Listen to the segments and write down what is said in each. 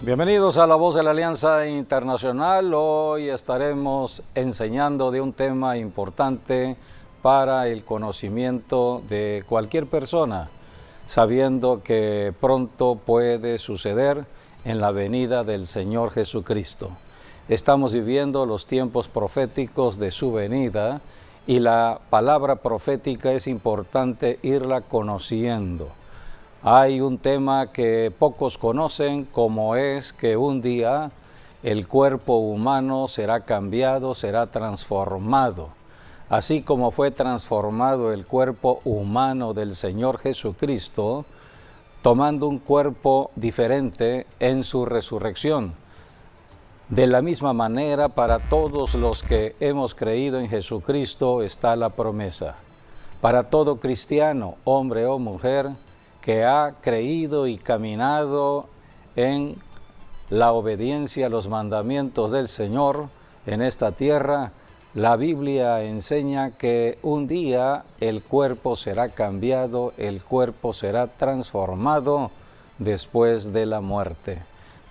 Bienvenidos a La Voz de la Alianza Internacional. Hoy estaremos enseñando de un tema importante para el conocimiento de cualquier persona, sabiendo que pronto puede suceder en la venida del Señor Jesucristo. Estamos viviendo los tiempos proféticos de su venida y la palabra profética es importante irla conociendo. Hay un tema que pocos conocen, como es que un día el cuerpo humano será cambiado, será transformado. Así como fue transformado el cuerpo humano del Señor Jesucristo, tomando un cuerpo diferente en su resurrección. De la misma manera, para todos los que hemos creído en Jesucristo está la promesa. Para todo cristiano, hombre o mujer, que ha creído y caminado en la obediencia a los mandamientos del Señor en esta tierra, la Biblia enseña que un día el cuerpo será cambiado, el cuerpo será transformado después de la muerte.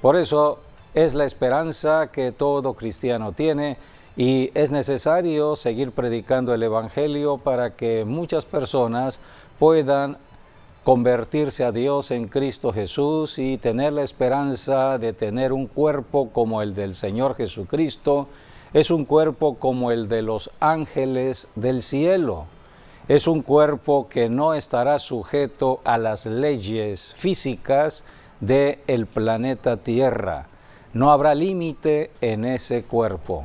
Por eso es la esperanza que todo cristiano tiene y es necesario seguir predicando el Evangelio para que muchas personas puedan convertirse a Dios en Cristo Jesús y tener la esperanza de tener un cuerpo como el del Señor Jesucristo. Es un cuerpo como el de los ángeles del cielo. Es un cuerpo que no estará sujeto a las leyes físicas del planeta Tierra. No habrá límite en ese cuerpo.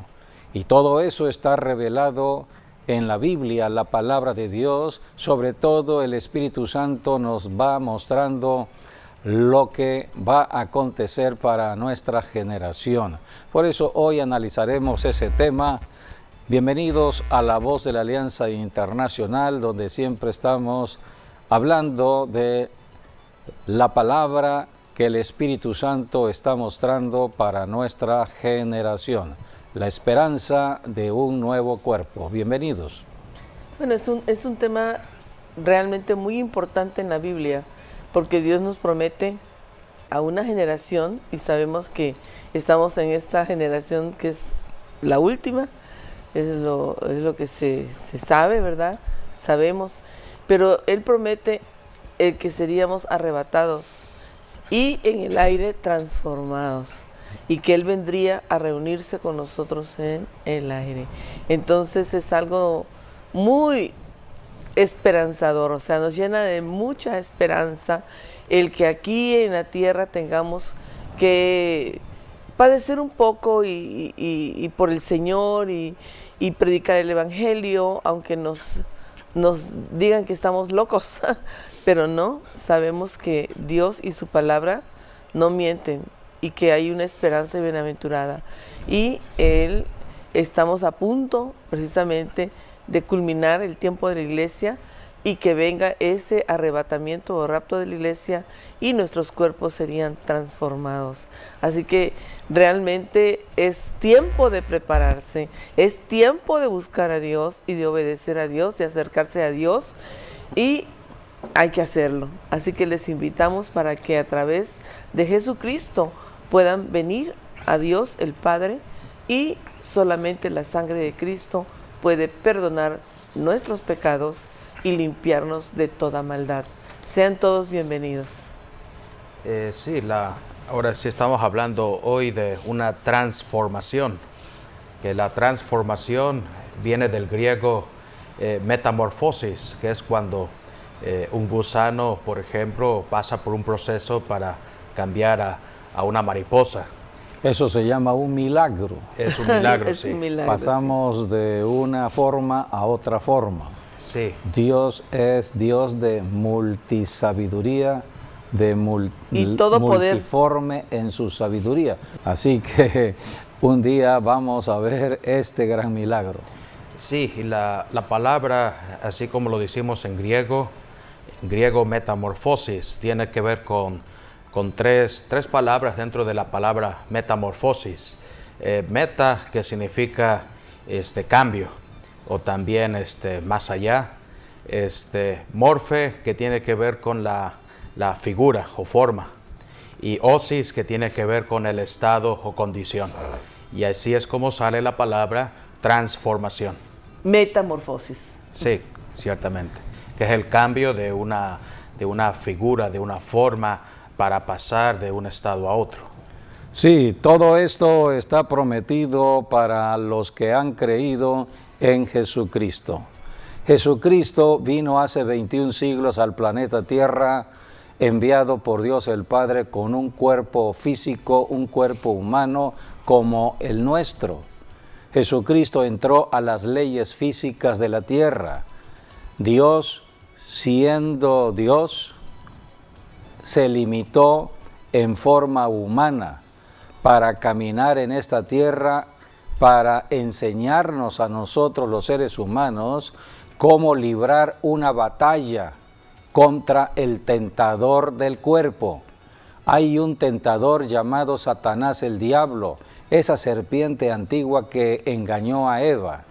Y todo eso está revelado en la Biblia, la palabra de Dios. Sobre todo el Espíritu Santo nos va mostrando lo que va a acontecer para nuestra generación. Por eso hoy analizaremos ese tema. Bienvenidos a La Voz de la Alianza Internacional, donde siempre estamos hablando de la palabra que el Espíritu Santo está mostrando para nuestra generación. La esperanza de un nuevo cuerpo. Bienvenidos. Bueno, es un tema realmente muy importante en la Biblia, porque Dios nos promete a una generación, y sabemos que estamos en esta generación que es la última, es lo que se sabe, ¿verdad? Sabemos, pero Él promete el que seríamos arrebatados y en el aire transformados, y que Él vendría a reunirse con nosotros en el aire. Entonces es algo muy esperanzador, o sea, nos llena de mucha esperanza el que aquí en la tierra tengamos que padecer un poco y por el Señor y predicar el Evangelio, aunque nos digan que estamos locos, pero no, sabemos que Dios y su palabra no mienten, y que hay una esperanza bienaventurada. Y estamos a punto precisamente de culminar el tiempo de la iglesia y que venga ese arrebatamiento o rapto de la iglesia y nuestros cuerpos serían transformados. Así que realmente es tiempo de prepararse, es tiempo de buscar a Dios y de obedecer a Dios, de acercarse a Dios, y hay que hacerlo. Así que les invitamos para que a través de Jesucristo puedan venir a Dios el Padre, y solamente la sangre de Cristo puede perdonar nuestros pecados y limpiarnos de toda maldad. Sean todos bienvenidos. Ahora sí estamos hablando hoy de una transformación, que la transformación viene del griego metamorfosis, que es cuando un gusano, por ejemplo, pasa por un proceso para cambiar a una mariposa. Eso se llama un milagro. Es un milagro, Es sí. un milagro, Pasamos de una forma a otra forma. Sí. Dios es Dios de multisabiduría, y todo multiforme en su sabiduría. Así que un día vamos a ver este gran milagro. Sí, y la palabra, así como lo decimos en griego metamorfosis, tiene que ver con tres palabras dentro de la palabra metamorfosis. Meta, que significa cambio, o también más allá. Morfe, que tiene que ver con la figura o forma. y osis, que tiene que ver con el estado o condición. Y así es como sale la palabra transformación. Metamorfosis. Sí, ciertamente. Que es el cambio de una figura, de una forma, para pasar de un estado a otro. Sí, todo esto está prometido para los que han creído en Jesucristo. Jesucristo vino hace 21 siglos al planeta Tierra, enviado por Dios el Padre con un cuerpo físico, un cuerpo humano como el nuestro. Jesucristo entró a las leyes físicas de la tierra. Dios, siendo Dios, se limitó en forma humana para caminar en esta tierra, para enseñarnos a nosotros los seres humanos cómo librar una batalla contra el tentador del cuerpo. Hay un tentador llamado Satanás el diablo, esa serpiente antigua que engañó a Eva.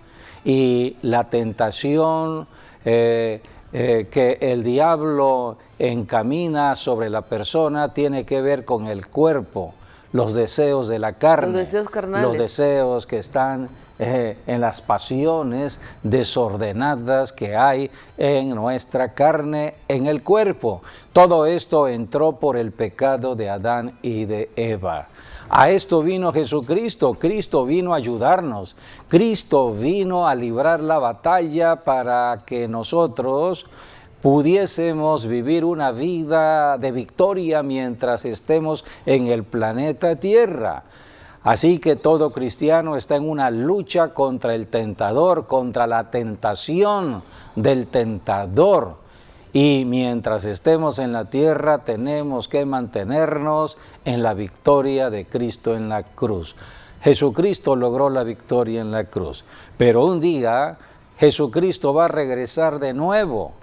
Y la tentación que el diablo encamina sobre la persona tiene que ver con el cuerpo, los deseos de la carne, los deseos carnales, los deseos que están en las pasiones desordenadas que hay en nuestra carne, en el cuerpo. Todo esto entró por el pecado de Adán y de Eva. A esto vino Jesucristo. Cristo vino a ayudarnos. Cristo vino a librar la batalla para que nosotros pudiésemos vivir una vida de victoria mientras estemos en el planeta Tierra. Así que todo cristiano está en una lucha contra el tentador, contra la tentación del tentador. Y mientras estemos en la tierra tenemos que mantenernos en la victoria de Cristo en la cruz. Jesucristo logró la victoria en la cruz, pero un día Jesucristo va a regresar de nuevo.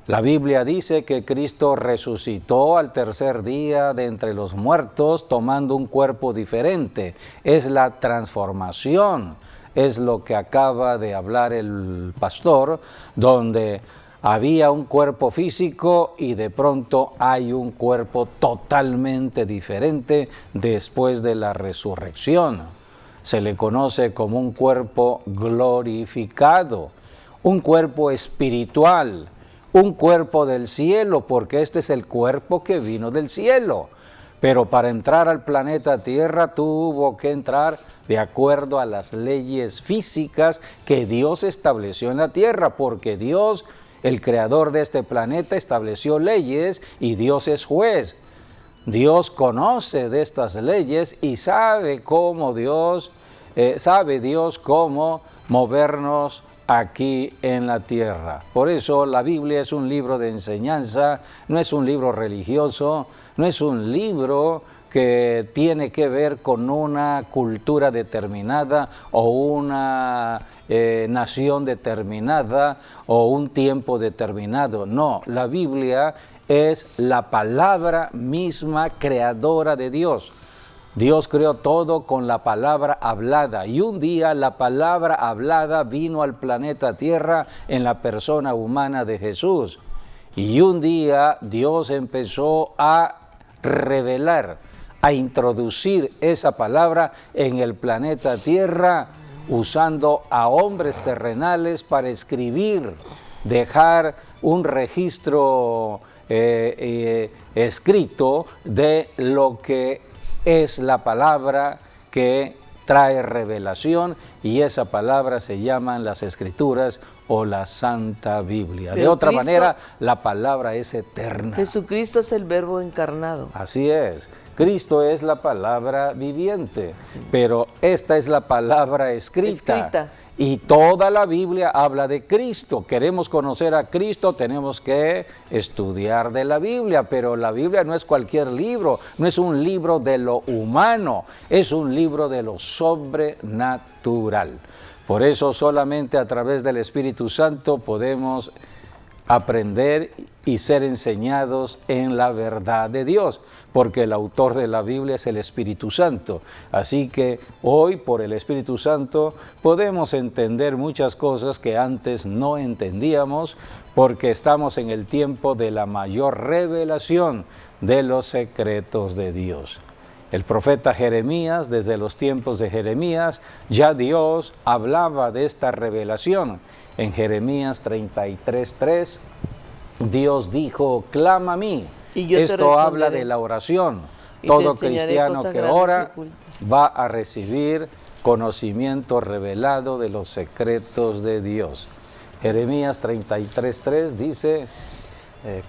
La Biblia dice que Cristo resucitó al tercer día de entre los muertos tomando un cuerpo diferente. Es la transformación, es lo que acaba de hablar el pastor, donde había un cuerpo físico y de pronto hay un cuerpo totalmente diferente después de la resurrección. Se le conoce como un cuerpo glorificado, un cuerpo espiritual, un cuerpo del cielo, porque este es el cuerpo que vino del cielo. Pero para entrar al planeta Tierra tuvo que entrar de acuerdo a las leyes físicas que Dios estableció en la Tierra, porque Dios, el creador de este planeta, estableció leyes y Dios es juez. Dios conoce de estas leyes y sabe cómo Dios cómo movernos aquí en la tierra. Por eso la Biblia es un libro de enseñanza, no es un libro religioso, no es un libro que tiene que ver con una cultura determinada o una nación determinada o un tiempo determinado. No, la Biblia es la palabra misma creadora de Dios. Dios creó todo con la palabra hablada y un día la palabra hablada vino al planeta Tierra en la persona humana de Jesús. Y un día Dios empezó a revelar, a introducir esa palabra en el planeta Tierra usando a hombres terrenales para escribir, dejar un registro escrito de lo que es la palabra que trae revelación y esa palabra se llaman las Escrituras o la Santa Biblia. Pero de otra Cristo, manera, la palabra es eterna. Jesucristo es el Verbo encarnado. Así es. Cristo es la palabra viviente, pero esta es la palabra escrita. Y toda la Biblia habla de Cristo. Queremos conocer a Cristo, tenemos que estudiar de la Biblia, pero la Biblia no es cualquier libro, no es un libro de lo humano, es un libro de lo sobrenatural. Por eso solamente a través del Espíritu Santo podemos aprender y ser enseñados en la verdad de Dios, porque el autor de la Biblia es el Espíritu Santo. Así que hoy, por el Espíritu Santo, podemos entender muchas cosas que antes no entendíamos, porque estamos en el tiempo de la mayor revelación, de los secretos de Dios. El profeta Jeremías, desde los tiempos de Jeremías, ya Dios hablaba de esta revelación. En Jeremías 33:3, Dios dijo, clama a mí. Y yo te Esto habla responderé. de la oración. Y Todo te enseñaré cristiano cosas que grandes y ora ocultas. va a recibir conocimiento revelado de los secretos de Dios. Jeremías 33:3 dice,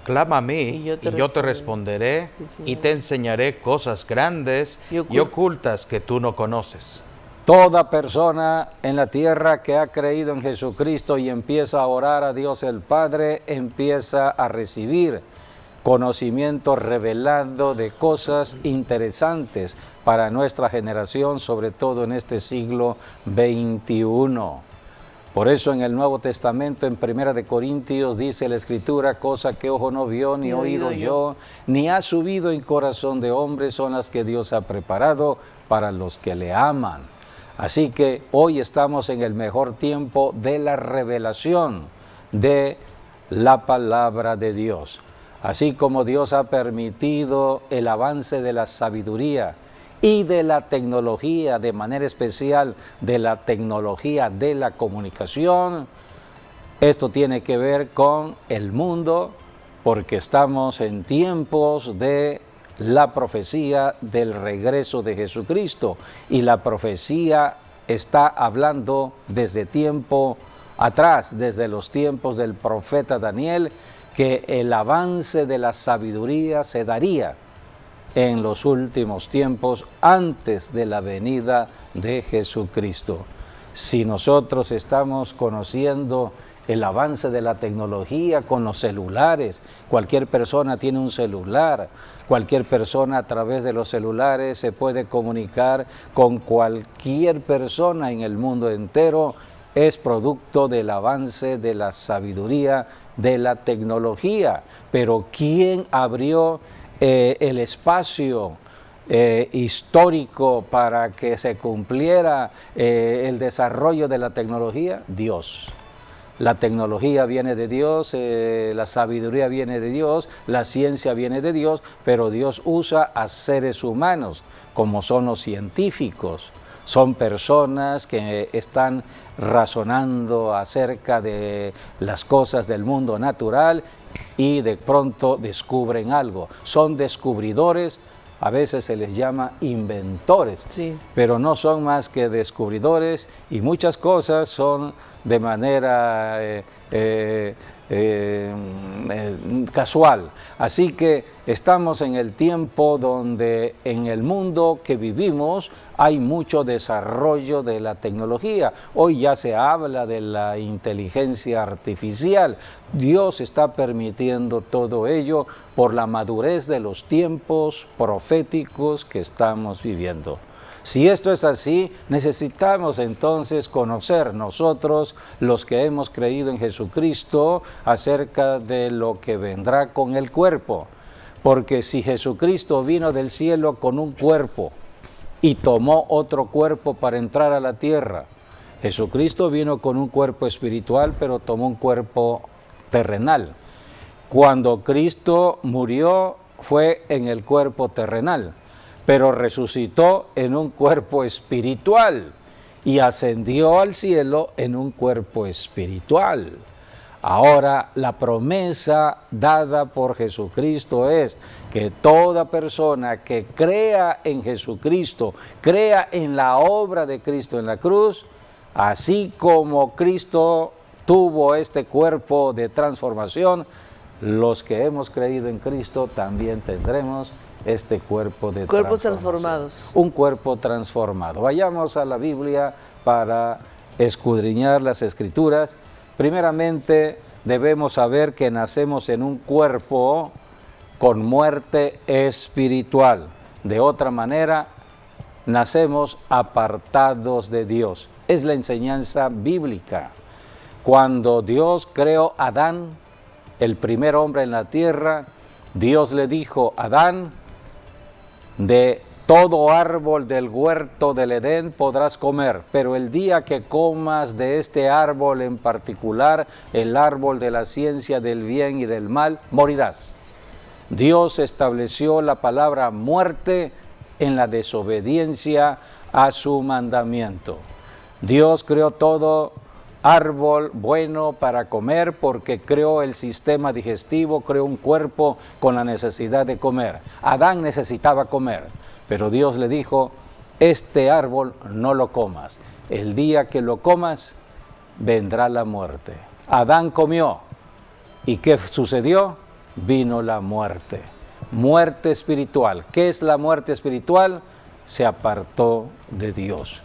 clama a mí Y yo te y yo te responderé y te enseñaré cosas grandes Y y ocultas que tú no conoces. toda persona en la tierra que ha creído en Jesucristo y empieza a orar a Dios el Padre, empieza a recibir conocimiento revelado de cosas interesantes para nuestra generación, sobre todo en este siglo XXI. Por eso en el Nuevo Testamento, en 1 de Corintios, dice la Escritura, cosa que ojo no vio, ni oído yo, ni ha subido en corazón de hombre, son las que Dios ha preparado para los que le aman. Así que hoy estamos en el mejor tiempo de la revelación de la palabra de Dios. Así como Dios ha permitido el avance de la sabiduría y de la tecnología, de manera especial de la tecnología de la comunicación, esto tiene que ver con el mundo, porque estamos en tiempos de la profecía del regreso de Jesucristo, y la profecía está hablando desde tiempo atrás, desde los tiempos del profeta Daniel, que el avance de la sabiduría se daría en los últimos tiempos antes de la venida de Jesucristo. Si nosotros estamos conociendo el avance de la tecnología con los celulares, cualquier persona tiene un celular, cualquier persona a través de los celulares se puede comunicar con cualquier persona en el mundo entero, es producto del avance de la sabiduría, de la tecnología. Pero ¿quién abrió el espacio histórico para que se cumpliera el desarrollo de la tecnología? Dios. La tecnología viene de Dios, la sabiduría viene de Dios, la ciencia viene de Dios, pero Dios usa a seres humanos, como son los científicos. Son personas que están razonando acerca de las cosas del mundo natural y de pronto descubren algo. Son descubridores, a veces se les llama inventores, Sí. pero no son más que descubridores, y muchas cosas son de manera casual. Así que estamos en el tiempo donde en el mundo que vivimos hay mucho desarrollo de la tecnología. Hoy ya se habla de la inteligencia artificial. Dios está permitiendo todo ello por la madurez de los tiempos proféticos que estamos viviendo. Si esto es así, necesitamos entonces conocer nosotros, los que hemos creído en Jesucristo, acerca de lo que vendrá con el cuerpo. Porque si Jesucristo vino del cielo con un cuerpo y tomó otro cuerpo para entrar a la tierra, Jesucristo vino con un cuerpo espiritual, pero tomó un cuerpo terrenal. Cuando Cristo murió fue en el cuerpo terrenal, pero resucitó en un cuerpo espiritual y ascendió al cielo en un cuerpo espiritual. Ahora, la promesa dada por Jesucristo es que toda persona que crea en Jesucristo, crea en la obra de Cristo en la cruz, así como Cristo tuvo este cuerpo de transformación, los que hemos creído en Cristo también tendremos este cuerpo de Cuerpos transformación. transformados. Un cuerpo transformado. Vayamos a la Biblia para escudriñar las Escrituras. Primeramente, debemos saber que nacemos en un cuerpo con muerte espiritual. De otra manera, nacemos apartados de Dios. Es la enseñanza bíblica. Cuando Dios creó a Adán, el primer hombre en la tierra, Dios le dijo: Adán, de todo árbol del huerto del Edén podrás comer, pero el día que comas de este árbol en particular, el árbol de la ciencia del bien y del mal, morirás. Dios estableció la palabra muerte en la desobediencia a su mandamiento. Dios creó todo árbol bueno para comer porque creó el sistema digestivo, creó un cuerpo con la necesidad de comer. Adán necesitaba comer, pero Dios le dijo, este árbol no lo comas. El día que lo comas, vendrá la muerte. Adán comió. ¿Y qué sucedió? Vino la muerte. Muerte espiritual. ¿Qué es la muerte espiritual? Se apartó de Dios.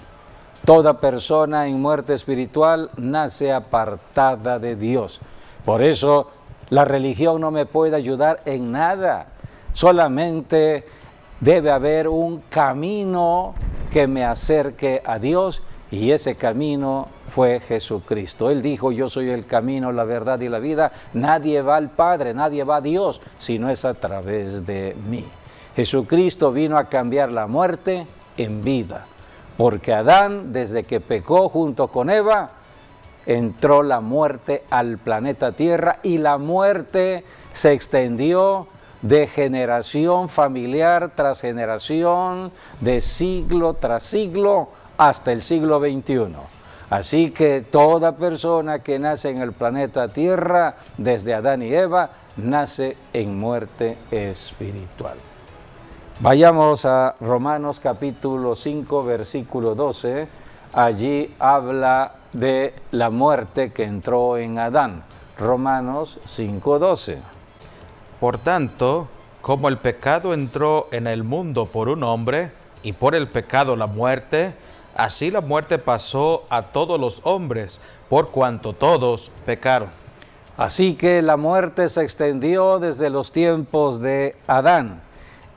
Toda persona en muerte espiritual nace apartada de Dios. Por eso la religión no me puede ayudar en nada. Solamente debe haber un camino que me acerque a Dios, y ese camino fue Jesucristo. Él dijo, yo soy el camino, la verdad y la vida. Nadie va al Padre, nadie va a Dios, si no es a través de mí. Jesucristo vino a cambiar la muerte en vida. Porque Adán, desde que pecó junto con Eva, entró la muerte al planeta Tierra, y la muerte se extendió de generación familiar tras generación, de siglo tras siglo, hasta el siglo XXI. Así que toda persona que nace en el planeta Tierra, desde Adán y Eva, nace en muerte espiritual. Vayamos a Romanos capítulo 5, versículo 12. Allí habla de la muerte que entró en Adán. Romanos 5, 12. Por tanto, como el pecado entró en el mundo por un hombre, y por el pecado la muerte, así la muerte pasó a todos los hombres, por cuanto todos pecaron. Así que la muerte se extendió desde los tiempos de Adán.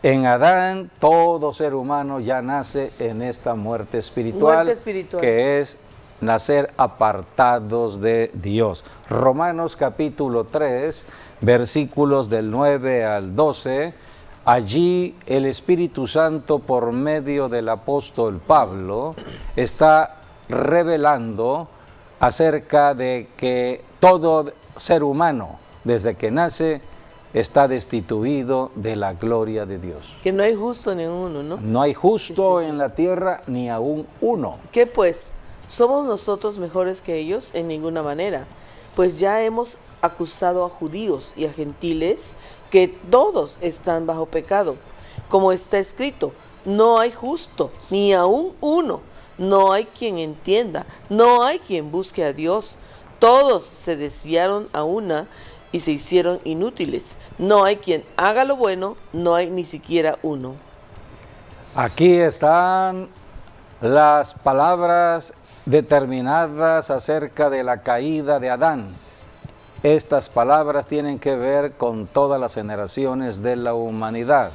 En Adán, todo ser humano ya nace en esta muerte espiritual, que es nacer apartados de Dios. Romanos capítulo 3, versículos del 9 al 12, allí el Espíritu Santo, por medio del apóstol Pablo, está revelando acerca de que todo ser humano, desde que nace, está destituido de la gloria de Dios. Que no hay justo ni uno, ¿no? No hay justo en la tierra ni aún uno. ¿Qué pues? ¿Somos nosotros mejores que ellos? En ninguna manera. Pues ya hemos acusado a judíos y a gentiles que todos están bajo pecado. Como está escrito, no hay justo ni aún uno. No hay quien entienda, no hay quien busque a Dios. Todos se desviaron a una y se hicieron inútiles. No hay quien haga lo bueno, no hay ni siquiera uno. Aquí están las palabras determinadas acerca de la caída de Adán. Estas palabras tienen que ver con todas las generaciones de la humanidad.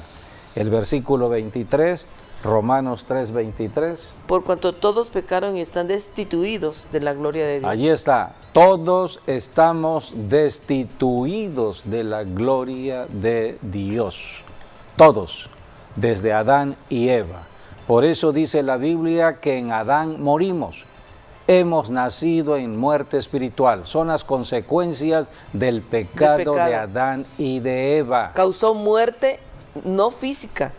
El versículo 23, Romanos 3:23. Por cuanto todos pecaron y están destituidos de la gloria de Dios. Allí está, todos estamos destituidos de la gloria de Dios. Todos, desde Adán y Eva. Por eso dice la Biblia que en Adán morimos. Hemos nacido en muerte espiritual. Son las consecuencias del pecado de Adán y de Eva. Causó muerte no física,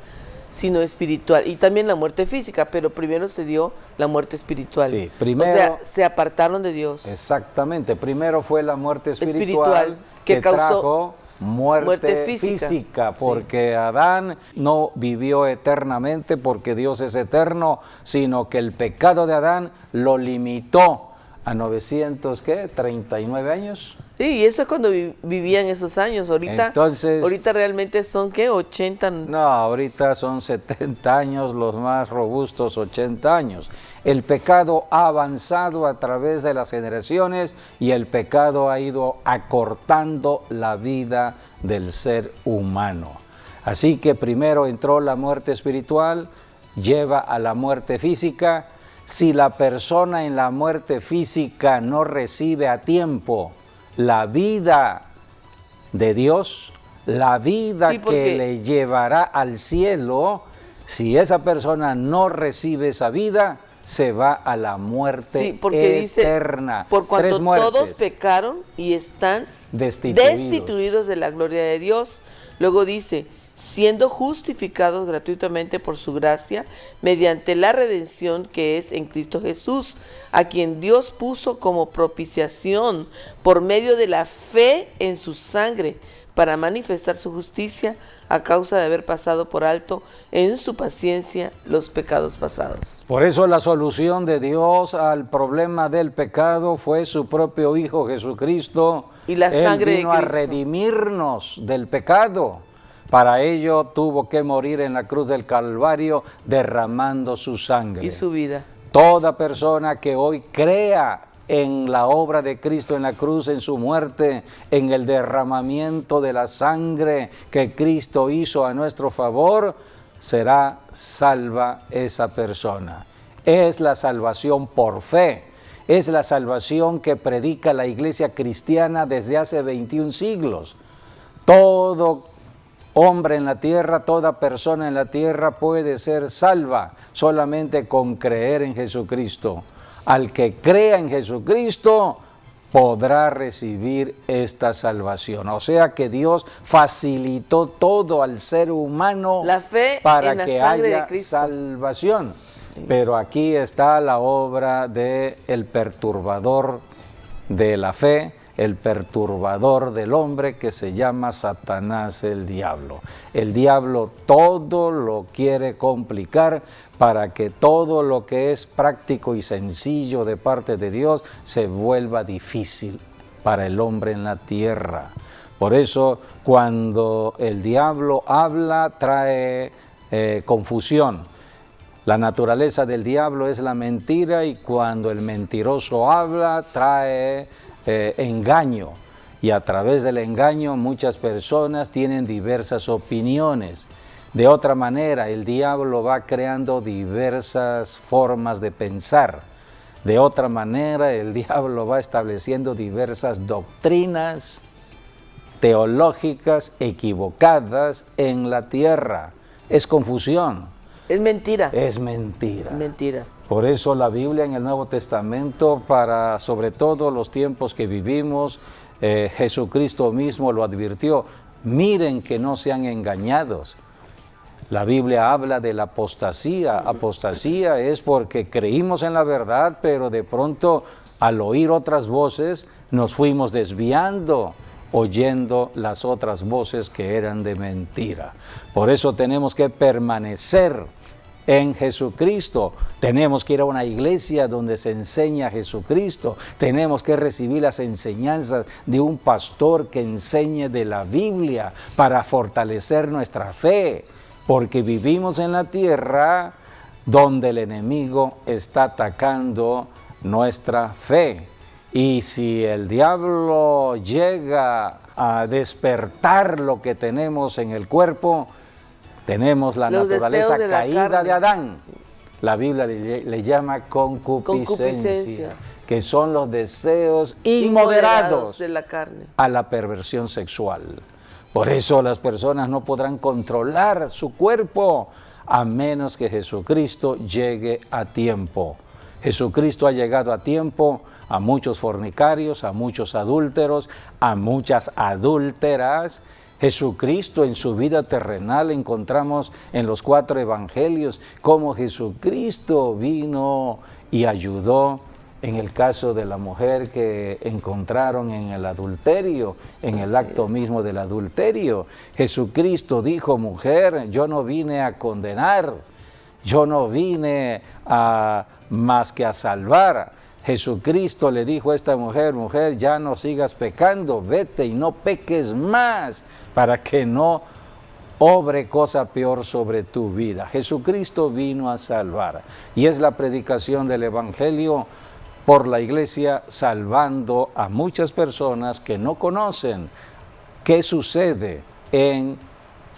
sino espiritual, y también la muerte física, pero primero se dio la muerte espiritual. Sí, primero, o sea, se apartaron de Dios. Exactamente, primero fue la muerte espiritual que causó trajo muerte física, porque sí. Adán no vivió eternamente porque Dios es eterno, sino que el pecado de Adán lo limitó a 939 años. Sí, y eso es cuando vivían esos años. Ahorita realmente son, ¿qué? 80. No, ahorita son 70 años, los más robustos 80 años. El pecado ha avanzado a través de las generaciones y el pecado ha ido acortando la vida del ser humano. Así que primero entró la muerte espiritual, lleva a la muerte física. Si la persona en la muerte física no recibe a tiempo la vida de Dios, la vida que le llevará al cielo, si esa persona no recibe esa vida, se va a la muerte eterna. Dice, por cuanto todos pecaron y están destituidos de la gloria de Dios. Luego dice, siendo justificados gratuitamente por su gracia, mediante la redención que es en Cristo Jesús, a quien Dios puso como propiciación por medio de la fe en su sangre, para manifestar su justicia a causa de haber pasado por alto en su paciencia los pecados pasados. Por eso la solución de Dios al problema del pecado fue su propio Hijo Jesucristo. Y la sangre Él vino de a Cristo. redimirnos del pecado. Para ello tuvo que morir en la cruz del Calvario derramando su sangre. Y su vida. Toda persona que hoy crea en la obra de Cristo en la cruz, en su muerte, en el derramamiento de la sangre que Cristo hizo a nuestro favor, será salva esa persona. Es la salvación por fe. Es la salvación que predica la iglesia cristiana desde hace 21 siglos. Todo hombre en la tierra, toda persona en la tierra puede ser salva solamente con creer en Jesucristo. Al que crea en Jesucristo podrá recibir esta salvación. O sea que Dios facilitó todo al ser humano La fe para en la que sangre de haya Cristo. salvación. Pero aquí está la obra del perturbador de la fe, el perturbador del hombre, que se llama Satanás, el diablo. El diablo todo lo quiere complicar para que todo lo que es práctico y sencillo de parte de Dios se vuelva difícil para el hombre en la tierra. Por eso cuando el diablo habla trae confusión. La naturaleza del diablo es la mentira, y cuando el mentiroso habla trae engaño, y a través del engaño muchas personas tienen diversas opiniones. De otra manera, el diablo va creando diversas formas de pensar. De otra manera, el diablo va estableciendo diversas doctrinas teológicas equivocadas en la tierra. Es confusión. Es mentira. Es mentira. Mentira. Por eso la Biblia en el Nuevo Testamento, para sobre todo los tiempos que vivimos, Jesucristo mismo lo advirtió: miren que no sean engañados. La Biblia habla de la apostasía. Apostasía es porque creímos en la verdad, pero de pronto al oír otras voces nos fuimos desviando, oyendo las otras voces que eran de mentira. Por eso tenemos que permanecer en Jesucristo. Tenemos que ir a una iglesia donde se enseña a Jesucristo. Tenemos que recibir las enseñanzas de un pastor que enseñe de la Biblia para fortalecer nuestra fe, porque vivimos en la tierra donde el enemigo está atacando nuestra fe. Y si el diablo llega a despertar lo que tenemos en el cuerpo, tenemos la naturaleza caída de Adán. La Biblia le llama concupiscencia, que son los deseos inmoderados de la carne, a la perversión sexual. Por eso las personas no podrán controlar su cuerpo a menos que Jesucristo llegue a tiempo. Jesucristo ha llegado a tiempo a muchos fornicarios, a muchos adúlteros, a muchas adúlteras. Jesucristo en su vida terrenal, encontramos en los 4 evangelios cómo Jesucristo vino y ayudó en el caso de la mujer que encontraron en el adulterio, en el acto mismo del adulterio. Jesucristo dijo: mujer, yo no vine a condenar, yo no vine más que a salvar. Jesucristo le dijo a esta mujer: mujer, ya no sigas pecando, vete y no peques más, para que no obre cosa peor sobre tu vida. Jesucristo vino a salvar, y es la predicación del Evangelio por la iglesia, salvando a muchas personas que no conocen qué sucede en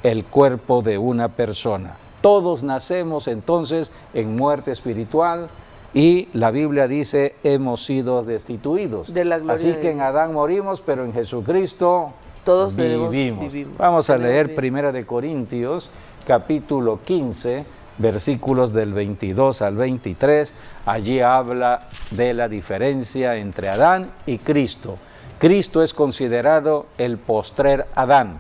el cuerpo de una persona. Todos nacemos entonces en muerte espiritual, y la Biblia dice: hemos sido destituidos. De la gloria. Así que en Adán morimos, pero en Jesucristo todos vivimos. Vamos a leer 1 Corintios, capítulo 15, versículos del 22 al 23. Allí habla de la diferencia entre Adán y Cristo. Cristo es considerado el postrer Adán.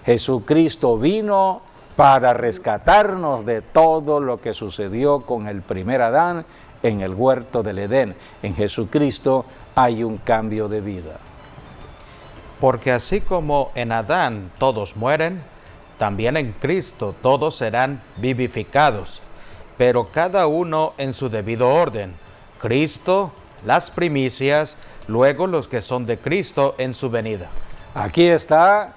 Jesucristo vino para rescatarnos de todo lo que sucedió con el primer Adán en el huerto del Edén. En Jesucristo hay un cambio de vida. Porque así como en Adán todos mueren, también en Cristo todos serán vivificados, pero cada uno en su debido orden. Cristo, las primicias, luego los que son de Cristo en su venida. Aquí está,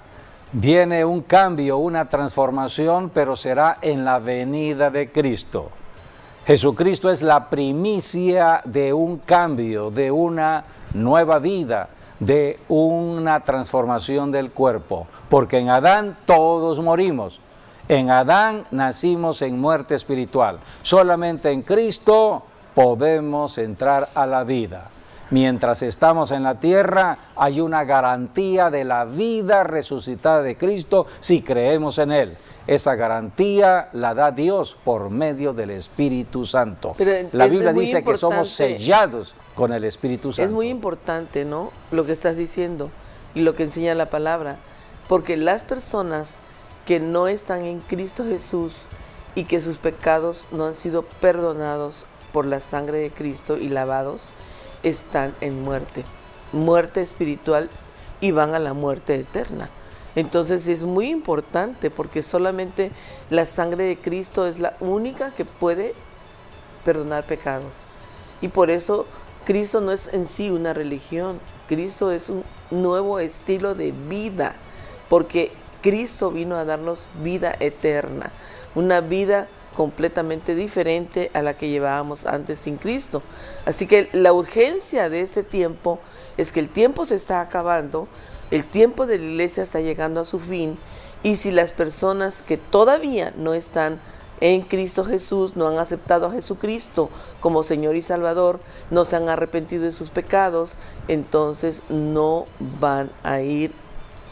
viene un cambio, una transformación, pero será en la venida de Cristo. Jesucristo es la primicia de un cambio, de una nueva vida, de una transformación del cuerpo. Porque en Adán todos morimos. En Adán nacimos en muerte espiritual. Solamente en Cristo podemos entrar a la vida. Mientras estamos en la tierra, hay una garantía de la vida resucitada de Cristo si creemos en Él. Esa garantía la da Dios por medio del Espíritu Santo. Pero la Biblia dice que somos sellados con el Espíritu Santo. Es muy importante, ¿no?, lo que estás diciendo y lo que enseña la palabra. Porque las personas que no están en Cristo Jesús y que sus pecados no han sido perdonados por la sangre de Cristo y lavados, están en muerte espiritual, y van a la muerte eterna. Entonces es muy importante, porque solamente la sangre de Cristo es la única que puede perdonar pecados. Y por eso Cristo no es en sí una religión, Cristo es un nuevo estilo de vida, porque Cristo vino a darnos vida eterna, una vida completamente diferente a la que llevábamos antes sin Cristo. Así que la urgencia de ese tiempo es que el tiempo se está acabando, el tiempo de la iglesia está llegando a su fin, y si las personas que todavía no están en Cristo Jesús, no han aceptado a Jesucristo como Señor y Salvador, no se han arrepentido de sus pecados, entonces no van a ir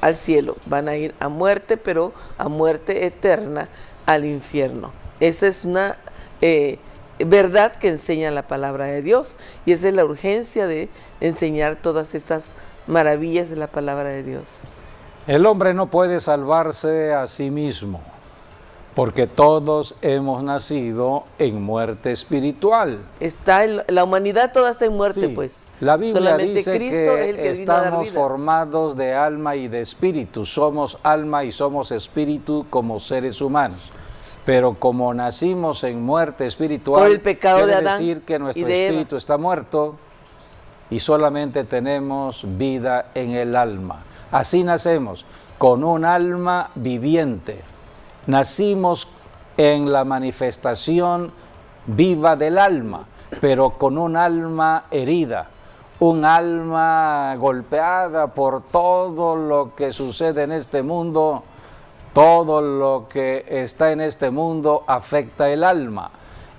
al cielo, van a ir a muerte, pero a muerte eterna, al infierno. Esa es una verdad que enseña la palabra de Dios, y esa es la urgencia de enseñar todas estas maravillas de la palabra de Dios. El hombre no puede salvarse a sí mismo, porque todos hemos nacido en muerte espiritual. La humanidad toda está en muerte, sí, pues. La Biblia solamente dice Cristo que es el que vino a dar estamos vida. formados de alma y de espíritu. Somos alma y somos espíritu como seres humanos. Pero como nacimos en muerte espiritual, por el pecado de Adán, decir que nuestro espíritu está muerto y solamente tenemos vida en el alma. Así nacemos, con un alma viviente. Nacimos en la manifestación viva del alma, pero con un alma herida, un alma golpeada por todo lo que sucede en este mundo. Todo lo que está en este mundo afecta el alma,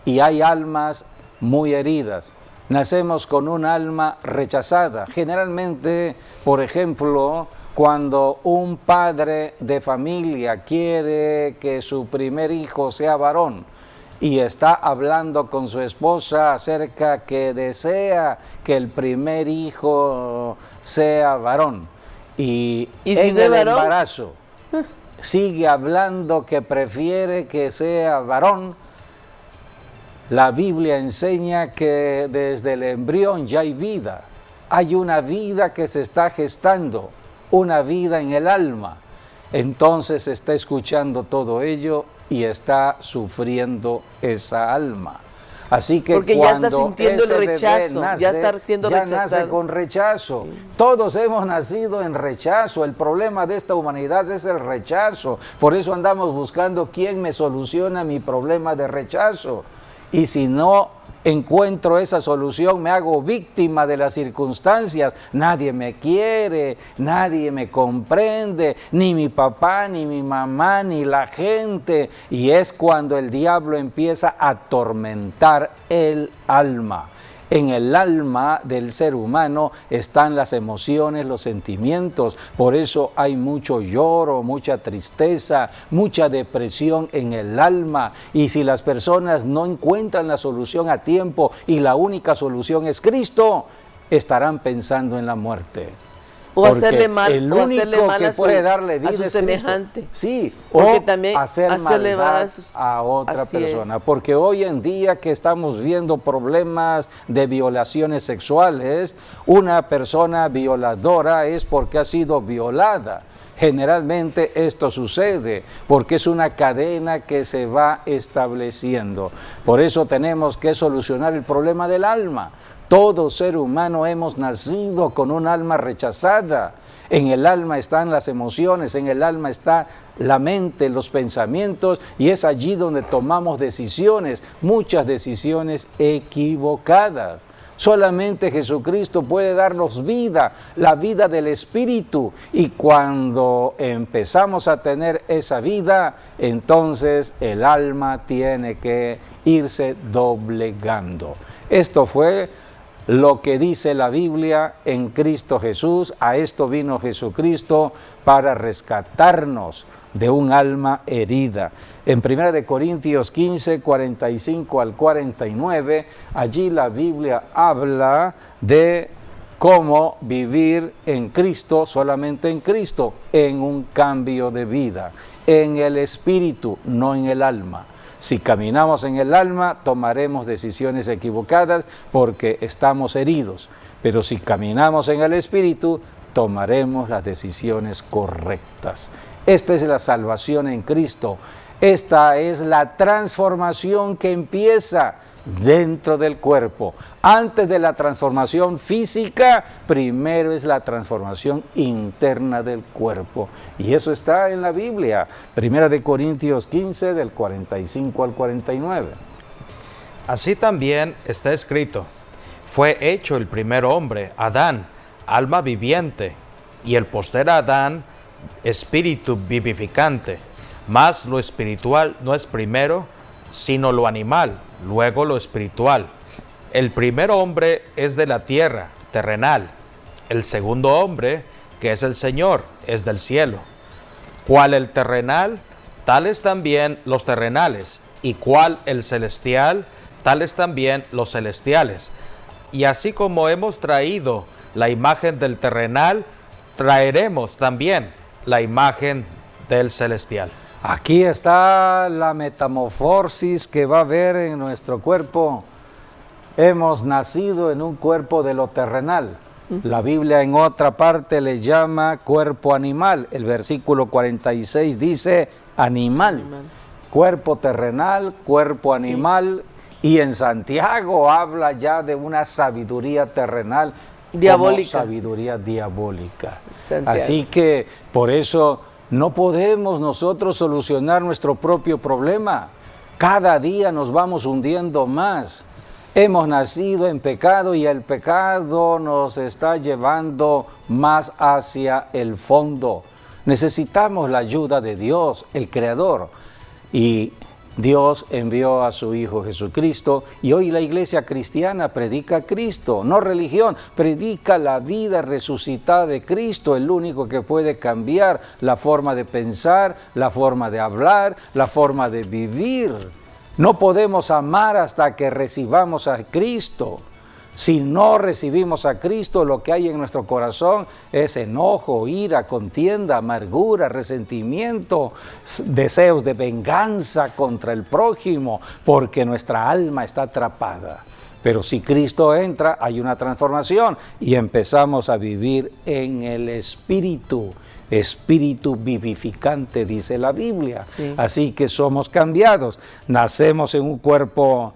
y hay almas muy heridas. Nacemos con un alma rechazada. Generalmente, por ejemplo, cuando un padre de familia quiere que su primer hijo sea varón y está hablando con su esposa acerca que desea que el primer hijo sea varón, y si en no es el varón, embarazo sigue hablando que prefiere que sea varón, la Biblia enseña que desde el embrión ya hay vida. Hay una vida que se está gestando, una vida en el alma. Entonces está escuchando todo ello y está sufriendo esa alma. Así que porque cuando ya está sintiendo el rechazo, nace, ya está siendo rechazado. Nace con rechazo. Todos hemos nacido en rechazo. El problema de esta humanidad es el rechazo. Por eso andamos buscando quién me soluciona mi problema de rechazo. Y si no encuentro esa solución, me hago víctima de las circunstancias. Nadie me quiere, nadie me comprende, ni mi papá, ni mi mamá, ni la gente. Y es cuando el diablo empieza a atormentar el alma. En el alma del ser humano están las emociones, los sentimientos. Por eso hay mucho lloro, mucha tristeza, mucha depresión en el alma. Y si las personas no encuentran la solución a tiempo y la única solución es Cristo, estarán pensando en la muerte. O Porque hacerle mal, el o único hacerle mal que a su, puede darle vida a su es Cristo. semejante. Sí, Porque o también hacer hacerle mal maldad a otra así persona. es. Porque hoy en día que estamos viendo problemas de violaciones sexuales, una persona violadora es porque ha sido violada. Generalmente esto sucede porque es una cadena que se va estableciendo. Por eso tenemos que solucionar el problema del alma. Todo ser humano hemos nacido con un alma rechazada. En el alma están las emociones, en el alma está la mente, los pensamientos, y es allí donde tomamos decisiones, muchas decisiones equivocadas. Solamente Jesucristo puede darnos vida, la vida del Espíritu, y cuando empezamos a tener esa vida, entonces el alma tiene que irse doblegando. Esto fue lo que dice la Biblia en Cristo Jesús. A esto vino Jesucristo para rescatarnos de un alma herida. En 1 Corintios 15, 45 al 49, allí la Biblia habla de cómo vivir en Cristo, solamente en Cristo, en un cambio de vida, en el espíritu, no en el alma. Si caminamos en el alma, tomaremos decisiones equivocadas porque estamos heridos. Pero si caminamos en el espíritu, tomaremos las decisiones correctas. Esta es la salvación en Cristo. Esta es la transformación que empieza dentro del cuerpo. Antes de la transformación física, primero es la transformación interna del cuerpo. Y eso está en la Biblia. 1 Corintios 15, del 45 al 49. Así también está escrito: fue hecho el primer hombre, Adán, alma viviente, y el postrer Adán, espíritu vivificante. Mas lo espiritual no es primero, sino lo animal, luego lo espiritual. El primer hombre es de la tierra, terrenal. El segundo hombre, que es el Señor, es del cielo. Cual el terrenal, tales también los terrenales, y cual el celestial, tales también los celestiales. Y así como hemos traído la imagen del terrenal, traeremos también la imagen del celestial. Aquí está la metamorfosis que va a haber en nuestro cuerpo. Hemos nacido en un cuerpo de lo terrenal. La Biblia en otra parte le llama cuerpo animal. El versículo 46 dice animal. Cuerpo terrenal, cuerpo animal. Sí. Y en Santiago habla ya de una sabiduría terrenal. Diabólica. Sabiduría diabólica. Santiago. Así que por eso no podemos nosotros solucionar nuestro propio problema. Cada día nos vamos hundiendo más. Hemos nacido en pecado y el pecado nos está llevando más hacia el fondo. Necesitamos la ayuda de Dios, el Creador. Y Dios envió a su Hijo Jesucristo, y hoy la iglesia cristiana predica a Cristo, no religión, predica la vida resucitada de Cristo, el único que puede cambiar la forma de pensar, la forma de hablar, la forma de vivir. No podemos amar hasta que recibamos a Cristo. Si no recibimos a Cristo, lo que hay en nuestro corazón es enojo, ira, contienda, amargura, resentimiento, deseos de venganza contra el prójimo, porque nuestra alma está atrapada. Pero si Cristo entra, hay una transformación y empezamos a vivir en el Espíritu. Espíritu vivificante, dice la Biblia. Sí. Así que somos cambiados. Nacemos en un cuerpo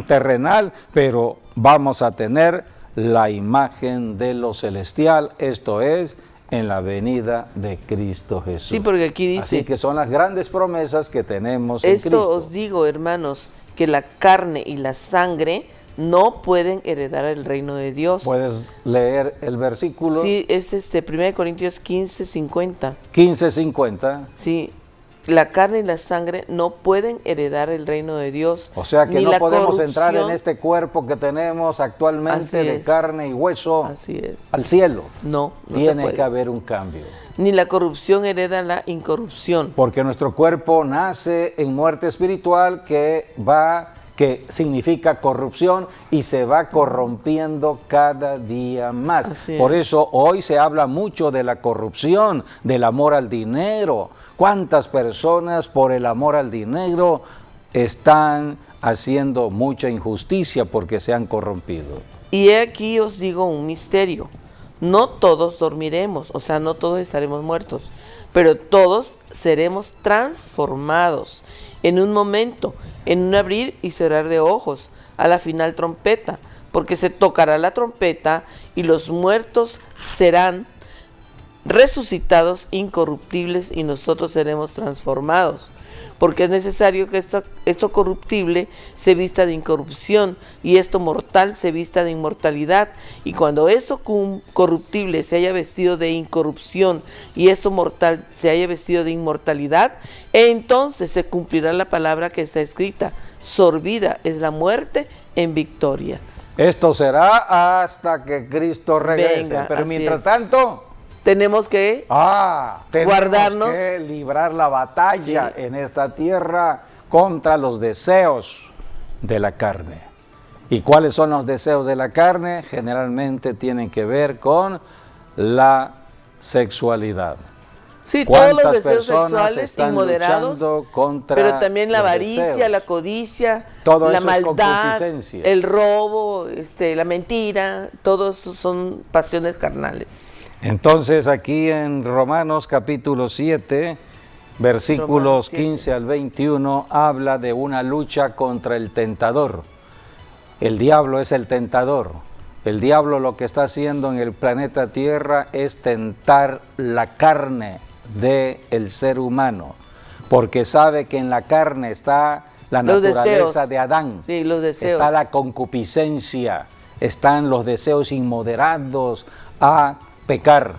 terrenal, pero vamos a tener la imagen de lo celestial, esto es, en la venida de Cristo Jesús. Sí, porque aquí dice... Así que son las grandes promesas que tenemos en Cristo. Esto os digo, hermanos, que la carne y la sangre no pueden heredar el reino de Dios. ¿Puedes leer el versículo? Sí, es 1 Corintios 15, 50. 15, 50. Sí, la carne y la sangre no pueden heredar el reino de Dios. O sea que no podemos entrar en este cuerpo que tenemos actualmente de carne y hueso al cielo. No tiene que haber un cambio. Ni la corrupción hereda la incorrupción. Porque nuestro cuerpo nace en muerte espiritual que va que significa corrupción y se va corrompiendo cada día más. Así es. Por eso hoy se habla mucho de la corrupción, del amor al dinero. ¿Cuántas personas por el amor al dinero están haciendo mucha injusticia porque se han corrompido? Y he aquí os digo un misterio. No todos dormiremos, o sea, no todos estaremos muertos, pero todos seremos transformados en un momento, en un abrir y cerrar de ojos, a la final trompeta, porque se tocará la trompeta y los muertos serán resucitados incorruptibles y nosotros seremos transformados. Porque es necesario que esto corruptible se vista de incorrupción y esto mortal se vista de inmortalidad. Y cuando esto corruptible se haya vestido de incorrupción y esto mortal se haya vestido de inmortalidad, entonces se cumplirá la palabra que está escrita: sorbida es la muerte en victoria. Esto será hasta que Cristo regrese. Venga, pero así mientras es. tanto, Tenemos que tenemos guardarnos. que librar la batalla Sí. en esta tierra contra los deseos de la carne. ¿Y cuáles son los deseos de la carne? Generalmente tienen que ver con la sexualidad. Sí, todos los ¿Cuántas deseos personas sexuales están inmoderados, luchando contra pero también la los avaricia, deseos? la codicia, Todo la eso es maldad, concupiscencia. el robo, la mentira, todos son pasiones carnales. Entonces aquí en Romanos capítulo 7, versículos Romanos 7. 15 al 21, habla de una lucha contra el tentador. El diablo es el tentador. El diablo lo que está haciendo en el planeta Tierra es tentar la carne del ser humano, porque sabe que en la carne está la Los naturaleza deseos. de Adán. Sí, los deseos. Está la concupiscencia, están los deseos inmoderados a pecar.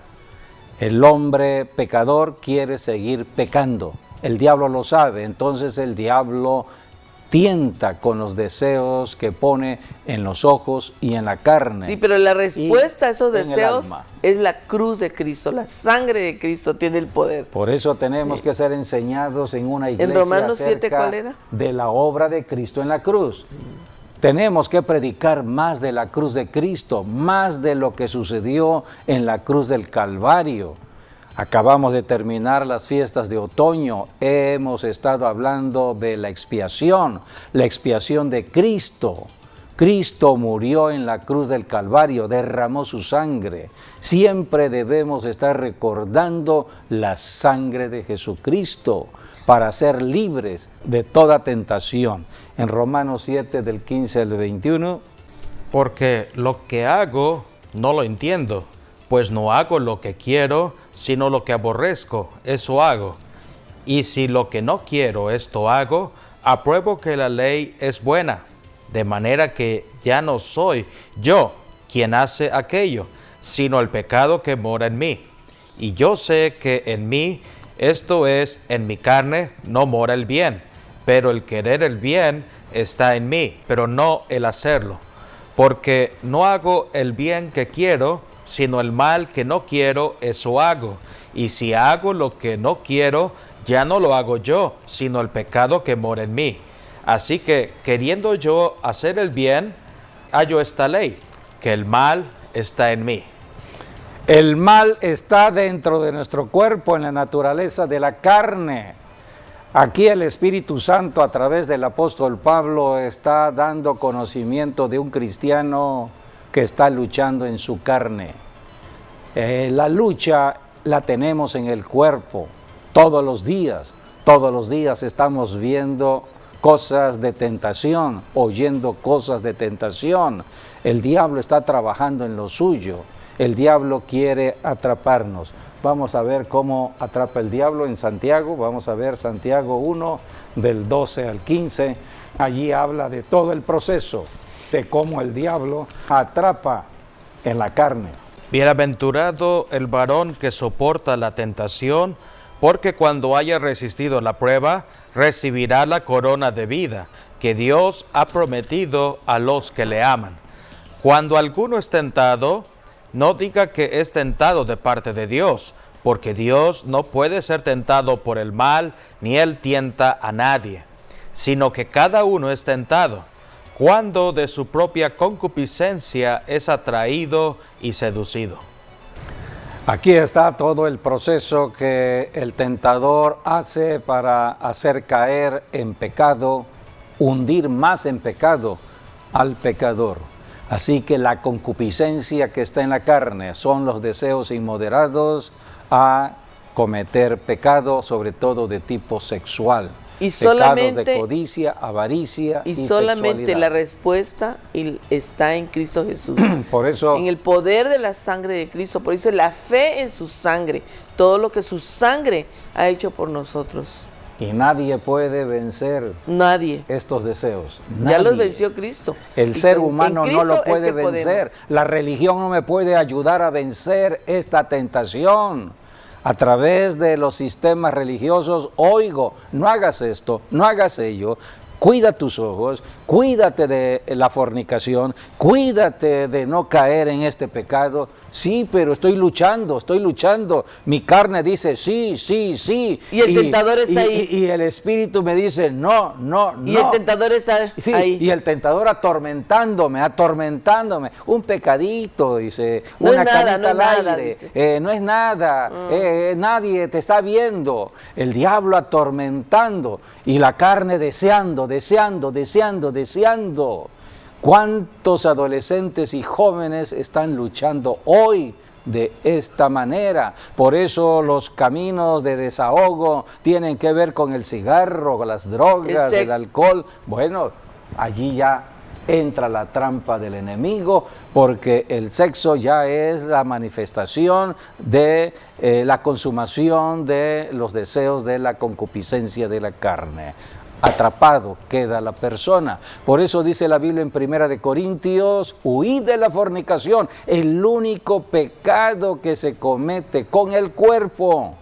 El hombre pecador quiere seguir pecando. El diablo lo sabe, entonces el diablo tienta con los deseos que pone en los ojos y en la carne. Sí, pero la respuesta a esos en el deseos alma. es la cruz de Cristo, la sangre de Cristo tiene el poder. Por eso tenemos que ser enseñados en una iglesia Romanos 7, acerca ¿cuál era? de la obra de Cristo en la cruz. Tenemos que predicar más de la cruz de Cristo, más de lo que sucedió en la cruz del Calvario. Acabamos de terminar las fiestas de otoño, hemos estado hablando de la expiación de Cristo. Cristo murió en la cruz del Calvario, derramó su sangre. Siempre debemos estar recordando la sangre de Jesucristo para ser libres de toda tentación. En Romanos 7, del 15 al 21. Porque lo que hago no lo entiendo, pues no hago lo que quiero, sino lo que aborrezco, eso hago. Y si lo que no quiero, esto hago, apruebo que la ley es buena, de manera que ya no soy yo quien hace aquello, sino el pecado que mora en mí. Y yo sé que en mí, esto es, en mi carne, no mora el bien, pero el querer el bien está en mí, pero no el hacerlo. Porque no hago el bien que quiero, sino el mal que no quiero, eso hago. Y si hago lo que no quiero, ya no lo hago yo, sino el pecado que mora en mí. Así que, queriendo yo hacer el bien, hallo esta ley, que el mal está en mí. El mal está dentro de nuestro cuerpo, en la naturaleza de la carne. Aquí el Espíritu Santo, a través del apóstol Pablo, está dando conocimiento de un cristiano que está luchando en su carne. La lucha la tenemos en el cuerpo todos los días. Todos los días estamos viendo cosas de tentación, oyendo cosas de tentación. El diablo está trabajando en lo suyo. El diablo quiere atraparnos. Vamos a ver cómo atrapa el diablo en Santiago. Vamos a ver Santiago 1, del 12 al 15. Allí habla de todo el proceso, de cómo el diablo atrapa en la carne. Bienaventurado el varón que soporta la tentación, porque cuando haya resistido la prueba, recibirá la corona de vida que Dios ha prometido a los que le aman. Cuando alguno es tentado, no diga que es tentado de parte de Dios, porque Dios no puede ser tentado por el mal, ni él tienta a nadie, sino que cada uno es tentado cuando de su propia concupiscencia es atraído y seducido. Aquí está todo el proceso que el tentador hace para hacer caer en pecado, hundir más en pecado al pecador. Así que la concupiscencia que está en la carne son los deseos inmoderados a cometer pecado, sobre todo de tipo sexual. Y pecados solamente de codicia, avaricia y solamente sexualidad. la respuesta está en Cristo Jesús. Por eso, en el poder de la sangre de Cristo. Por eso la fe en su sangre, todo lo que su sangre ha hecho por nosotros. y nadie puede vencer Nadie. estos deseos. Ya los Nadie. venció Cristo. El Y ser en humano no Cristo lo es puede que vencer. podemos. La religión no me puede ayudar a vencer esta tentación. A través de los sistemas religiosos oigo, no hagas esto, no hagas ello. Cuida tus ojos, cuídate de la fornicación, cuídate de no caer en este pecado. Sí, pero estoy luchando. Mi carne dice sí, sí, sí. Y el tentador está ahí. Y el espíritu me dice no, no, no. Y el tentador está Sí, ahí. y el tentador atormentándome. Un pecadito, dice. No una es nada, canita no es al nada, aire. dice. No es nada. Nadie te está viendo. El diablo atormentando. Y la carne deseando. ¿Cuántos adolescentes y jóvenes están luchando hoy de esta manera? Por eso los caminos de desahogo tienen que ver con el cigarro, con las drogas, el alcohol. Bueno, allí ya entra la trampa del enemigo, porque el sexo ya es la manifestación de la consumación de los deseos de la concupiscencia de la carne. Atrapado queda la persona. Por eso dice la Biblia en 1 Corintios, huid de la fornicación. El único pecado que se comete con el cuerpo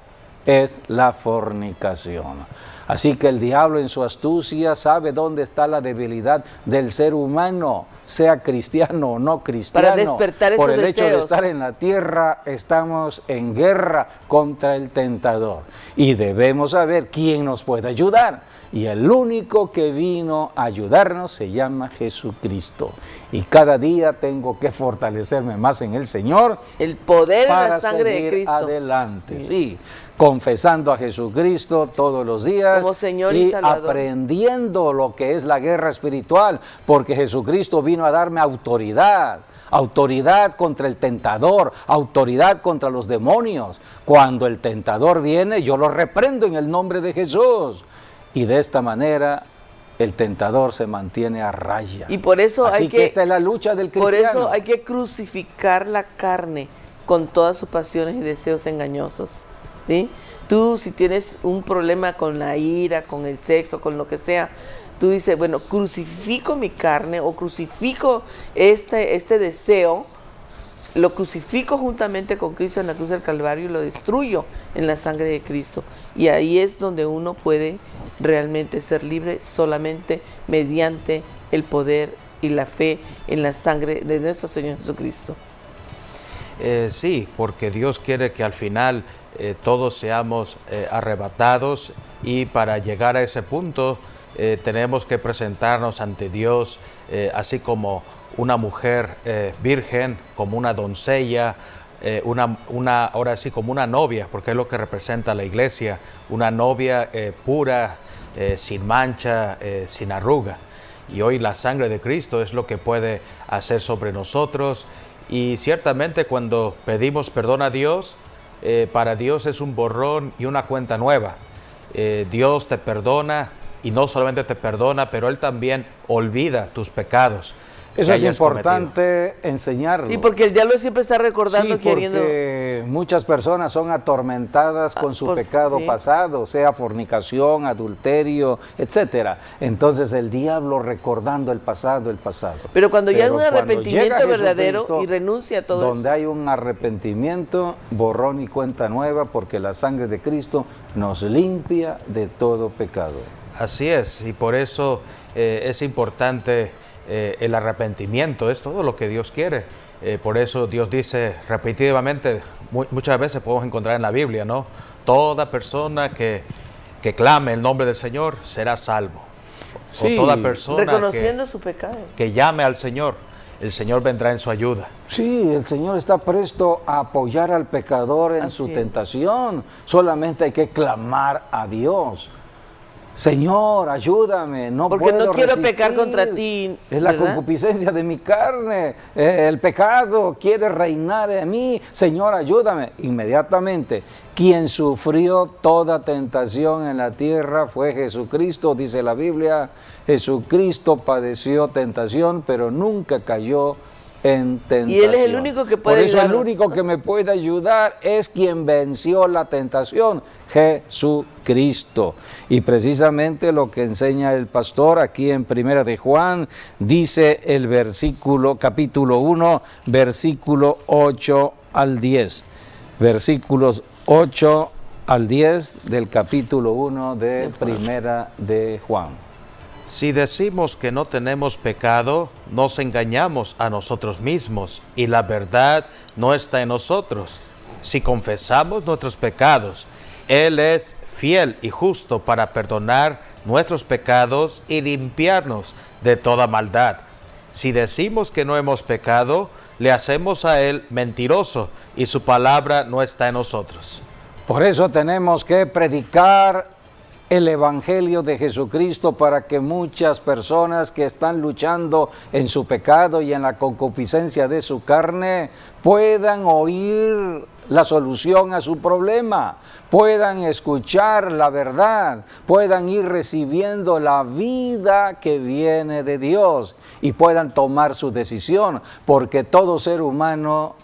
es la fornicación. Así que el diablo en su astucia sabe dónde está la debilidad del ser humano, sea cristiano o no cristiano. Para despertar esos Por el hecho de deseos. estar en la tierra, estamos en guerra contra el tentador. Y debemos saber quién nos puede ayudar. Y el único que vino a ayudarnos se llama Jesucristo. Y cada día tengo que fortalecerme más en el Señor. El poder de para la sangre de seguir Cristo. adelante. Sí, confesando a Jesucristo todos los días. Como Señor y Salvador. Aprendiendo lo que es la guerra espiritual. Porque Jesucristo vino a darme autoridad. Autoridad contra el tentador, autoridad contra los demonios. Cuando el tentador viene, yo lo reprendo en el nombre de Jesús. Y de esta manera el tentador se mantiene a raya. Y por eso Así que esta es la lucha del cristiano. Por eso hay que crucificar la carne con todas sus pasiones y deseos engañosos, ¿sí? Tú, si tienes un problema con la ira, con el sexo, con lo que sea, tú dices, bueno, crucifico mi carne o crucifico este deseo, lo crucifico juntamente con Cristo en la cruz del Calvario y lo destruyo en la sangre de Cristo. Y ahí es donde uno puede realmente ser libre, solamente mediante el poder y la fe en la sangre de nuestro Señor Jesucristo. Sí, porque Dios quiere que al final todos seamos arrebatados, y para llegar a ese punto tenemos que presentarnos ante Dios así como una mujer virgen, como una doncella, ahora sí como una novia, porque es lo que representa la iglesia, una novia pura, sin mancha, sin arruga. Y hoy la sangre de Cristo es lo que puede hacer sobre nosotros. Y ciertamente cuando pedimos perdón a Dios, para Dios es un borrón y una cuenta nueva. Dios te perdona, y no solamente te perdona, pero Él también olvida tus pecados. Eso es importante enseñarlo. Y porque el diablo siempre está recordando, sí, queriendo. Porque muchas personas son atormentadas con su pecado pasado, sea fornicación, adulterio, etcétera. Entonces el diablo recordando el pasado. Pero cuando ya hay un arrepentimiento verdadero y renuncia a todo eso. Donde hay un arrepentimiento, borrón y cuenta nueva, porque la sangre de Cristo nos limpia de todo pecado. Así es, y por eso es importante el arrepentimiento, es todo lo que Dios quiere. Por eso Dios dice repetitivamente, muchas veces podemos encontrar en la Biblia, ¿no? Toda persona que clame el nombre del Señor será salvo. Sí. o toda persona Reconociendo su pecado. que llame al Señor, el Señor vendrá en su ayuda. Sí, el Señor está presto a apoyar al pecador en Así su es. tentación. Solamente hay que clamar a Dios. Señor, ayúdame, no Porque puedo no quiero resistir. pecar contra ti, Es la ¿verdad? concupiscencia de mi carne. El pecado quiere reinar en mí. Señor, ayúdame. Inmediatamente, quien sufrió toda tentación en la tierra fue Jesucristo, dice la Biblia. Jesucristo padeció tentación, pero nunca cayó en tentación. Y Él es el único que puede Por eso ayudarnos. el único que me puede ayudar es quien venció la tentación, Jesucristo. Y precisamente lo que enseña el pastor aquí en Primera de Juan, dice el versículo, capítulo 1, versículo 8 al 10. Versículos 8 al 10 del capítulo 1 de Primera de Juan. Si decimos que no tenemos pecado, nos engañamos a nosotros mismos y la verdad no está en nosotros. Si confesamos nuestros pecados, Él es fiel y justo para perdonar nuestros pecados y limpiarnos de toda maldad. Si decimos que no hemos pecado, le hacemos a Él mentiroso y su palabra no está en nosotros. Por eso tenemos que predicar el Evangelio de Jesucristo para que muchas personas que están luchando en su pecado y en la concupiscencia de su carne puedan oír la solución a su problema, puedan escuchar la verdad, puedan ir recibiendo la vida que viene de Dios y puedan tomar su decisión, porque todo ser humano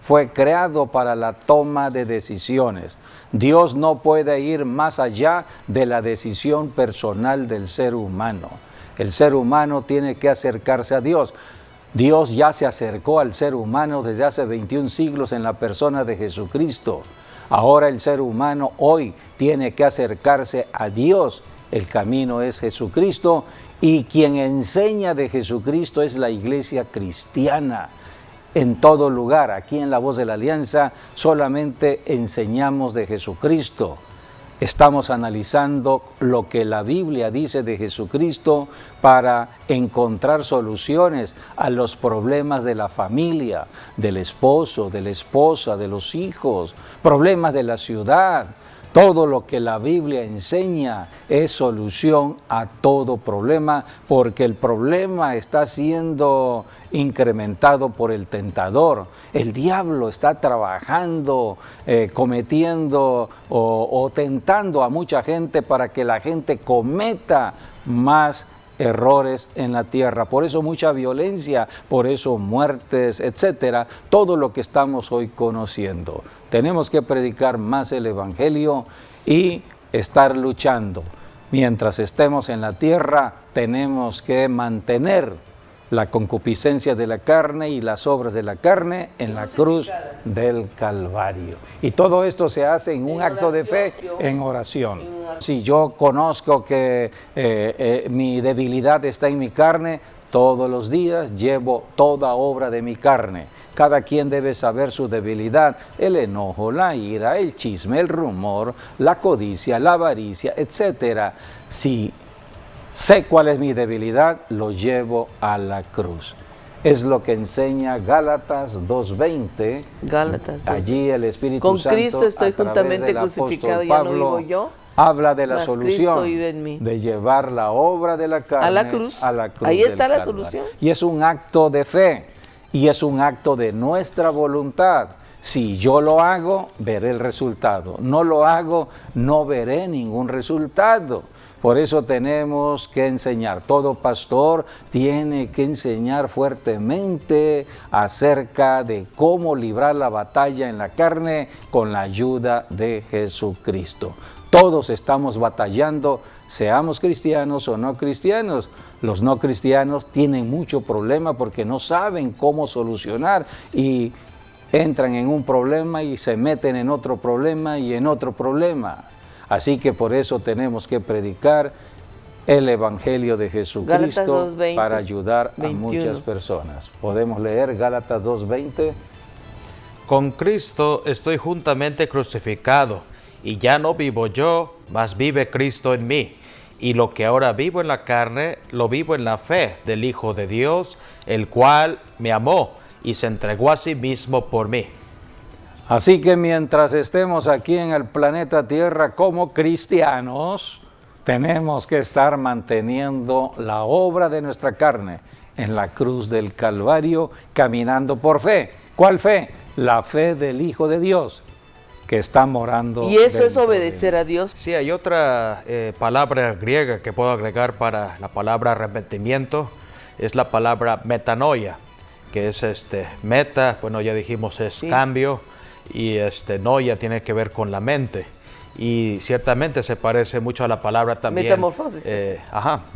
fue creado para la toma de decisiones. Dios no puede ir más allá de la decisión personal del ser humano. El ser humano tiene que acercarse a Dios. Dios ya se acercó al ser humano desde hace 21 siglos en la persona de Jesucristo. Ahora el ser humano hoy tiene que acercarse a Dios. El camino es Jesucristo y quien enseña de Jesucristo es la iglesia cristiana. En todo lugar, aquí en La Voz de la Alianza, solamente enseñamos de Jesucristo. Estamos analizando lo que la Biblia dice de Jesucristo para encontrar soluciones a los problemas de la familia, del esposo, de la esposa, de los hijos, problemas de la ciudad. Todo lo que la Biblia enseña es solución a todo problema, porque el problema está siendo incrementado por el tentador. El diablo está trabajando, cometiendo o tentando a mucha gente para que la gente cometa más errores en la tierra. Por eso mucha violencia, por eso muertes, etcétera, todo lo que estamos hoy conociendo. Tenemos que predicar más el Evangelio y estar luchando. Mientras estemos en la tierra, tenemos que mantener la concupiscencia de la carne y las obras de la carne en la cruz del Calvario. Y todo esto se hace en un acto de fe, en oración. Si yo conozco que mi debilidad está en mi carne, todos los días llevo toda obra de mi carne. Cada quien debe saber su debilidad, el enojo, la ira, el chisme, el rumor, la codicia, la avaricia, etc. Si sé cuál es mi debilidad, lo llevo a la cruz. Es lo que enseña Gálatas 2:20. Gálatas. Allí el Espíritu Con Santo, Cristo estoy a través juntamente del apóstol crucificado, ya no Pablo, vivo yo, habla de la mas Cristo solución vive en mí. de llevar la obra de la carne A la cruz. Ahí del está la Calvario. solución. Y es un acto de fe y es un acto de nuestra voluntad. Si yo lo hago, veré el resultado. No lo hago, no veré ningún resultado. Por eso tenemos que enseñar. Todo pastor tiene que enseñar fuertemente acerca de cómo librar la batalla en la carne con la ayuda de Jesucristo. Todos estamos batallando, seamos cristianos o no cristianos. Los no cristianos tienen mucho problema porque no saben cómo solucionar y entran en un problema y se meten en otro problema y en otro problema. Así que por eso tenemos que predicar el Evangelio de Jesucristo 2:20, para ayudar 21. a muchas personas. ¿Podemos leer Gálatas 2:20? Con Cristo estoy juntamente crucificado, y ya no vivo yo, mas vive Cristo en mí. y lo que ahora vivo en la carne, lo vivo en la fe del Hijo de Dios, el cual me amó y se entregó a sí mismo por mí. Así que mientras estemos aquí en el planeta Tierra como cristianos, tenemos que estar manteniendo la obra de nuestra carne en la cruz del Calvario, caminando por fe. ¿Cuál fe? La fe del Hijo de Dios, que está morando. Y eso es dentro de obedecer a Dios. Sí, hay otra palabra griega que puedo agregar para la palabra arrepentimiento, es la palabra metanoia, que es meta, bueno, ya dijimos es cambio, y noia tiene que ver con la mente. Y ciertamente se parece mucho a la palabra también. Metamorfosis.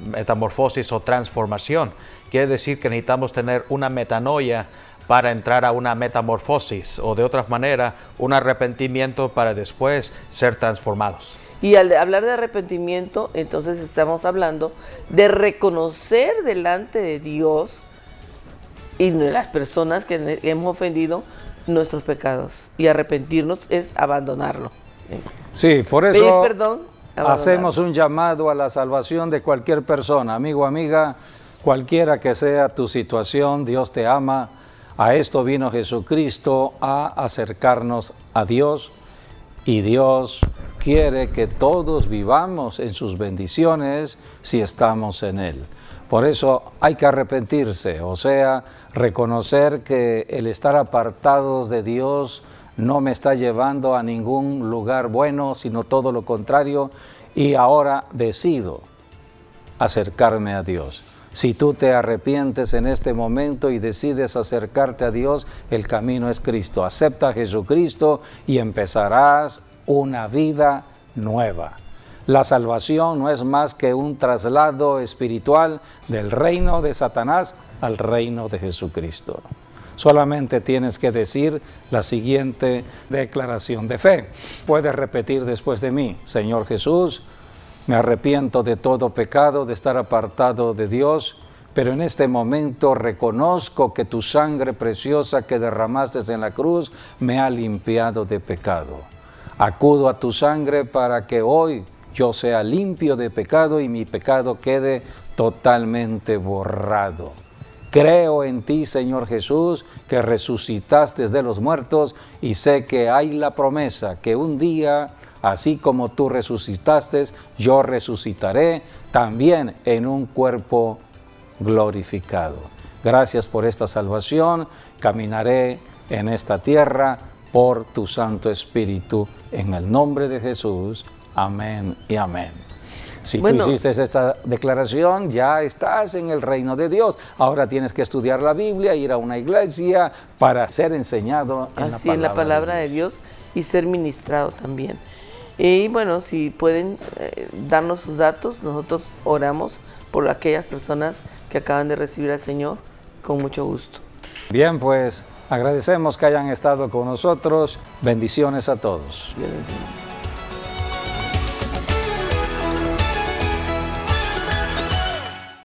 Metamorfosis o transformación. Quiere decir que necesitamos tener una metanoia para entrar a una metamorfosis, o de otra manera, un arrepentimiento para después ser transformados. Y al hablar de arrepentimiento, entonces estamos hablando de reconocer delante de Dios y de las personas que hemos ofendido nuestros pecados. Y arrepentirnos es abandonarlo. Sí, por eso pedir perdón, hacemos un llamado a la salvación de cualquier persona. Amigo, amiga, cualquiera que sea tu situación, Dios te ama. A esto vino Jesucristo, a acercarnos a Dios, y Dios quiere que todos vivamos en sus bendiciones si estamos en Él. Por eso hay que arrepentirse, o sea, reconocer que el estar apartados de Dios no me está llevando a ningún lugar bueno, sino todo lo contrario, y ahora decido acercarme a Dios. Si tú te arrepientes en este momento y decides acercarte a Dios, el camino es Cristo. Acepta a Jesucristo y empezarás una vida nueva. La salvación no es más que un traslado espiritual del reino de Satanás al reino de Jesucristo. Solamente tienes que decir la siguiente declaración de fe. Puedes repetir después de mí: Señor Jesús, me arrepiento de todo pecado, de estar apartado de Dios, pero en este momento reconozco que tu sangre preciosa que derramaste en la cruz me ha limpiado de pecado. Acudo a tu sangre para que hoy yo sea limpio de pecado y mi pecado quede totalmente borrado. Creo en ti, Señor Jesús, que resucitaste de los muertos, y sé que hay la promesa que un día, así como tú resucitaste, yo resucitaré también en un cuerpo glorificado. Gracias por esta salvación. Caminaré en esta tierra por tu Santo Espíritu. En el nombre de Jesús. Amén y amén. Si tú hiciste esta declaración, ya estás en el reino de Dios. Ahora tienes que estudiar la Biblia, ir a una iglesia para ser enseñado en la palabra de Dios y ser ministrado también. Y bueno, si pueden darnos sus datos, nosotros oramos por aquellas personas que acaban de recibir al Señor con mucho gusto. Bien, pues agradecemos que hayan estado con nosotros. Bendiciones a todos. Dios bendiga.